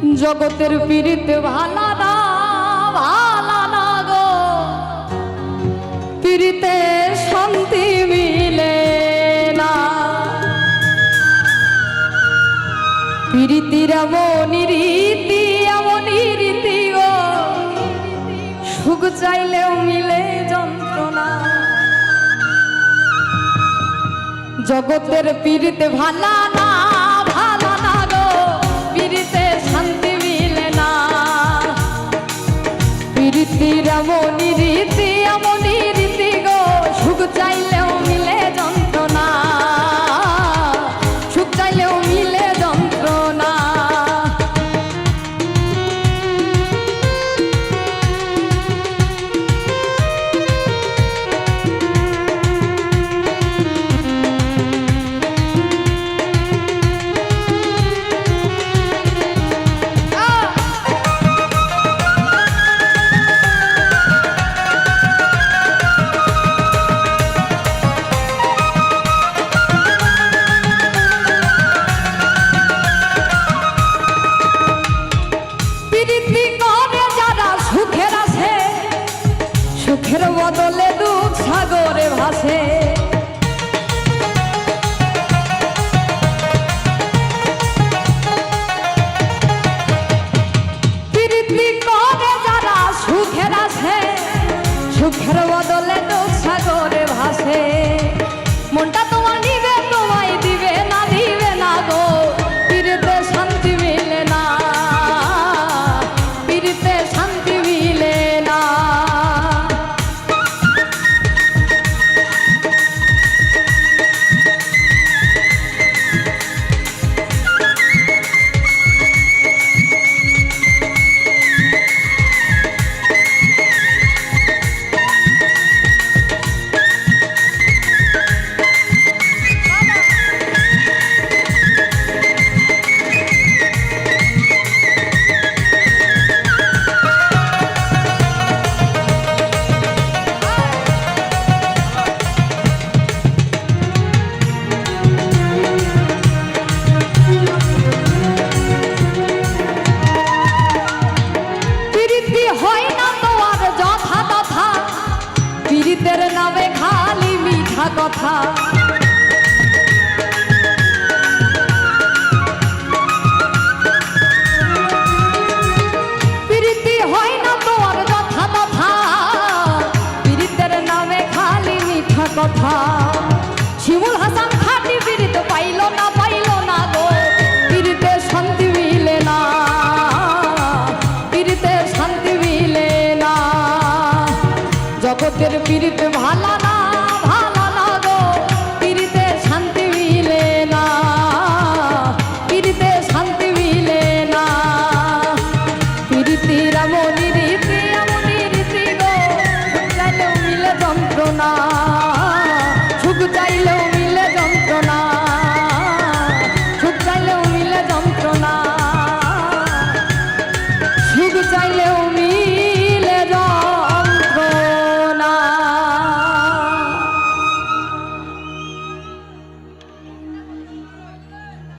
জগতের পীড়িত ভালা না গো, পীড়িতে শান্তি মিলে না। পীড়িতির এমনই রীতি গো, সুখ চাইলেও মিলে যন্ত্রণা। জগতের পীড়িত ভালা না গো, পীড়িতে শান্তি মিলে না। পীড়িতির এমনই রীতি গো, সুখ চাইলেও মিলে যন্ত্রণা, সুখ চাইলেও মিলে যন্ত্রণা। সুখের বদলে দুঃখ সাগরে ভাসে। প্রীতি করে যারা সুখের আছে, সুখের বদলে দুঃখ সাগরে ভাসে। মনটা তোমার নিবে, তোমায় দিবে না গো, পীড়িতে শান্তি মিলে না, পীড়িতে শান্তি মিলে না। পীড়িতের নামে খালি মিঠা কথা, পীড়িতি হয় না তোমার যথা তথা, পীড়িতের নামে খালি মিঠা কথা। শিমুল হাসান খাটি পীড়িত পাইল না গো, পীড়িতে শান্তি মিলে না, পীড়িতে শান্তি মিলে না। জগতের পীড়িত ভালা না গো, পীড়িতে শান্তি মিলে না, পীড়িতে শান্তি মিলে না। পীড়িতির এমনই রীতি গো, সুখ চাইলেও মিলে যন্ত্রণা, সুখ চাইলেও মিলে যন্ত্রণা, সুখ চাইলেও মিলে যন্ত্রণা, সুখ চাইলেও